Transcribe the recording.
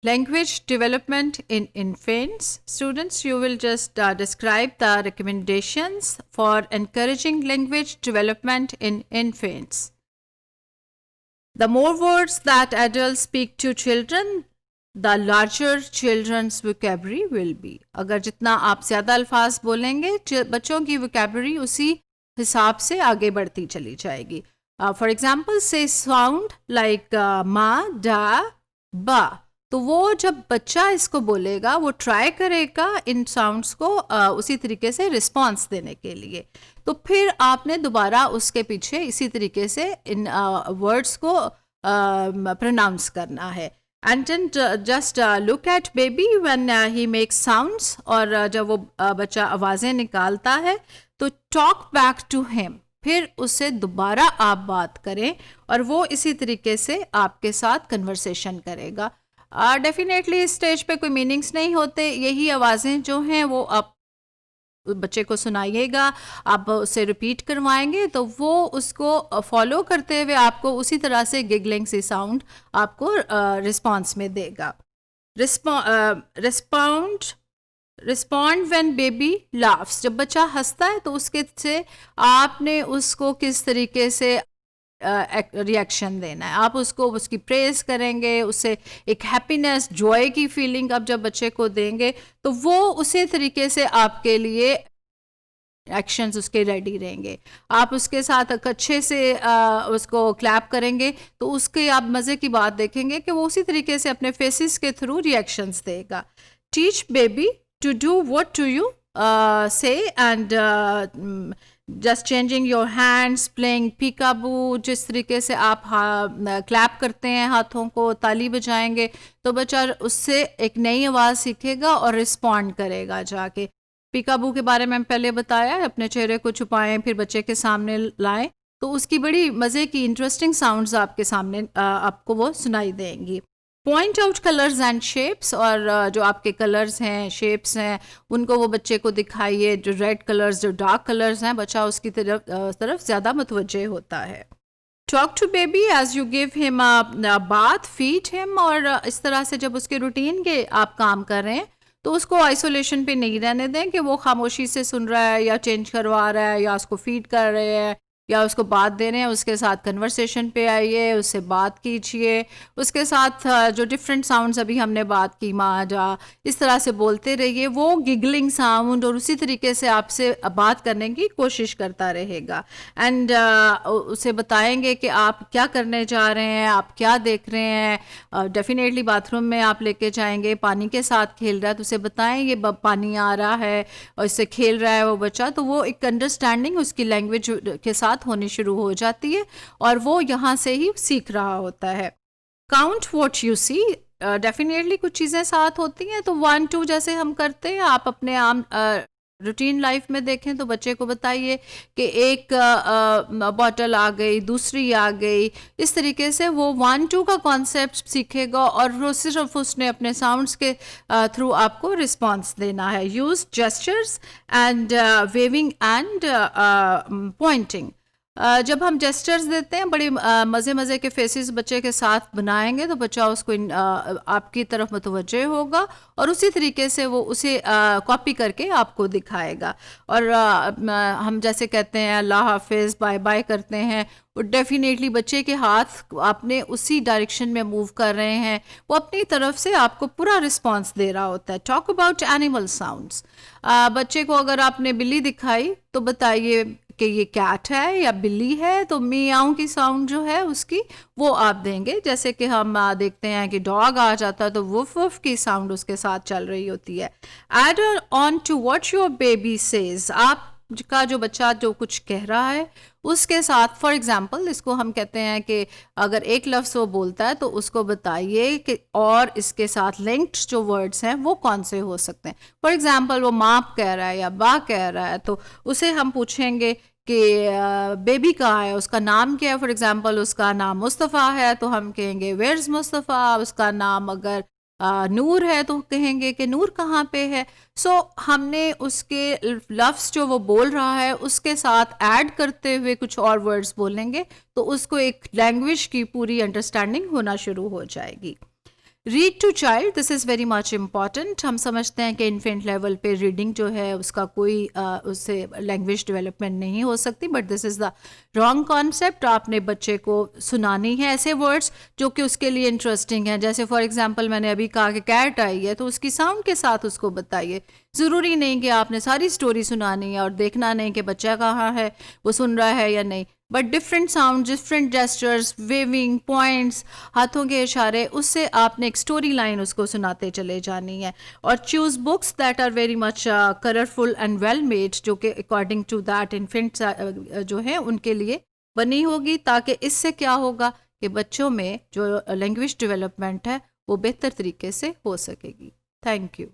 Language development in infants. Students, you will just describe the recommendations for encouraging language development in infants. The more words that adults speak to children, the larger children's vocabulary will be. अगर जितना आप ज़्यादा अल्फाज बोलेंगे बच्चों की vocabulary उसी हिसाब से आगे बढ़ती चली जाएगी. For example, say sound like ma, da, ba. तो वो जब बच्चा इसको बोलेगा वो ट्राई करेगा इन साउंड्स को उसी तरीके से रिस्पॉन्स देने के लिए. तो फिर आपने दोबारा उसके पीछे इसी तरीके से इन वर्ड्स को प्रोनाउंस करना है. And then just look at baby when he makes sounds. और जब वो बच्चा आवाज़ें निकालता है तो टॉक बैक टू हिम. फिर उससे दोबारा आप बात करें और वो इसी तरीके से आपके साथ कन्वर्सेशन करेगा. डेफिनेटली इस स्टेज पे कोई मीनिंग्स नहीं होते. यही आवाज़ें जो हैं वो आप बच्चे को सुनाइएगा, आप उससे रिपीट करवाएंगे तो वो उसको फॉलो करते हुए आपको उसी तरह से गिगलिंग सी साउंड आपको रिस्पॉन्स में देगा. Respond when baby laughs. जब बच्चा हंसता है तो उसके से आपने उसको किस तरीके से रिएक्शन देना है. आप उसको उसकी प्रेज करेंगे, उससे एक हैप्पीनेस जॉय की फीलिंग आप जब बच्चे को देंगे तो वो उसी तरीके से आपके लिए एक्शंस उसके रेडी रहेंगे. आप उसके साथ अच्छे से उसको क्लैप करेंगे तो उसके आप मज़े की बात देखेंगे कि वो उसी तरीके से अपने फेसेस के थ्रू रिएक्शंस देगा. Teach baby to do what to you say and just changing your hands, playing peekaboo. जिस तरीके से आप क्लैप करते हैं, हाथों को ताली बजाएंगे तो बच्चा उससे एक नई आवाज़ सीखेगा और रिस्पॉन्ड करेगा जाके. पीकाबू के बारे में हम पहले बताया है. अपने चेहरे को छुपाएं फिर बच्चे के सामने लाएं तो उसकी बड़ी मज़े की इंटरेस्टिंग साउंड्स आपके सामने आपको वो सुनाई देंगी. Point out colours and shapes. और जो आपके कलर्स हैं, शेप्स हैं, उनको वो बच्चे को दिखाइए. जो रेड कलर्स, जो डार्क कलर्स हैं, बच्चा उसकी तरफ ज़्यादा मुतवज्जे होता है. Talk to baby as you give him bath, feed him. और इस तरह से जब उसके रूटीन के आप काम कर रहे हैं तो उसको आइसोलेशन पे नहीं रहने दें कि वो खामोशी से सुन रहा है या चेंज करवा रहा है या उसको फीड कर रहे हैं या उसको बात दे रहे हैं. उसके साथ कन्वर्सेशन पे आइए, उससे बात कीजिए. उसके साथ जो डिफरेंट साउंड्स अभी हमने बात की, माँ जा, इस तरह से बोलते रहिए. वो गिगलिंग साउंड और उसी तरीके से आपसे बात करने की कोशिश करता रहेगा. एंड उसे बताएंगे कि आप क्या करने जा रहे हैं, आप क्या देख रहे हैं. डेफिनेटली बाथरूम में आप लेके जाएंगे, पानी के साथ खेल रहा है तो उसे बताएं ये पानी आ रहा है और इससे खेल रहा है वो बच्चा. तो वो एक अंडरस्टैंडिंग उसकी लैंग्वेज के साथ होनी शुरू हो जाती है और वो यहाँ से ही सीख रहा होता है. Count what you see. Definitely कुछ चीज़ें साथ होती हैं तो 1 2 जैसे हम करते हैं. आप अपने आम रूटीन लाइफ में देखें तो बच्चे को बताइए कि एक बॉटल आ गई, दूसरी आ गई. इस तरीके से वो 1 2 का कॉन्सेप्ट सीखेगा और वो सिर्फ उसने अपने साउंड्स के थ्रू आपको रिस्पॉन्स देना है. Use gestures and waving and pointing. जब हम जेस्चर्स देते हैं बड़े मज़े के फेसेस बच्चे के साथ बनाएंगे तो बच्चा उसको आपकी तरफ मुतवज्जे होगा और उसी तरीके से वो उसे कॉपी करके आपको दिखाएगा. और हम जैसे कहते हैं अल्लाह हाफिज़, बाय बाय करते हैं, वो डेफिनेटली बच्चे के हाथ आपने उसी डायरेक्शन में मूव कर रहे हैं, वो अपनी तरफ से आपको पूरा रिस्पॉन्स दे रहा होता है. Talk about animal sounds. बच्चे को अगर आपने बिल्ली दिखाई तो बताइए कि ये कैट है या बिल्ली है तो मियाऊं की साउंड जो है उसकी वो आप देंगे. जैसे कि हम देखते हैं कि डॉग आ जाता है तो वुफ वुफ की साउंड उसके साथ चल रही होती है. Add on to what your baby says. आप का जो बच्चा जो कुछ कह रहा है उसके साथ, फॉर एग्जाम्पल इसको हम कहते हैं कि अगर एक लफ्ज़ वो बोलता है तो उसको बताइए कि और इसके साथ लिंक्ड जो वर्ड्स हैं वो कौन से हो सकते हैं. फॉर एग्जाम्पल वो माँ कह रहा है या बा कह रहा है तो उसे हम पूछेंगे कि बेबी कहाँ है, उसका नाम क्या है. फॉर एग्जाम्पल उसका नाम मुस्तफ़ा है तो हम कहेंगे वेयर्स मुस्तफ़ा. उसका नाम अगर नूर है तो कहेंगे कि नूर कहाँ पे है. सो हमने उसके लफ्ज़ जो वो बोल रहा है उसके साथ ऐड करते हुए कुछ और वर्ड्स बोलेंगे तो उसको एक लैंग्वेज की पूरी अंडरस्टैंडिंग होना शुरू हो जाएगी. Read to child, this is very much important. हम समझते हैं कि इन्फेंट लेवल पे रीडिंग जो है उसका कोई उससे लैंग्वेज डेवलपमेंट नहीं हो सकती, but this is the wrong concept. आपने बच्चे को सुनानी है ऐसे वर्ड्स जो कि उसके लिए इंटरेस्टिंग हैं। जैसे फॉर एग्जांपल मैंने अभी कहा कि कैट आई है, तो उसकी साउंड के साथ उसको बताइए। ज़रूरी नहीं कि आपने सारी स्टोरी सुनानी है और देखना नहीं कि बच्चा कहाँ है, वो सुन रहा है या नहीं, but different sound, different gestures, waving, points, हाथों के इशारे, उससे आपने एक स्टोरी लाइन उसको सुनाते चले जानी है। और choose books that are very much colourful and well made, जो कि अकॉर्डिंग टू दैट इन्फेंट्स जो है उनके लिए बनी होगी, ताकि इससे क्या होगा कि बच्चों में जो लैंग्वेज डेवलपमेंट है वो बेहतर तरीके से हो सकेगी। Thank you.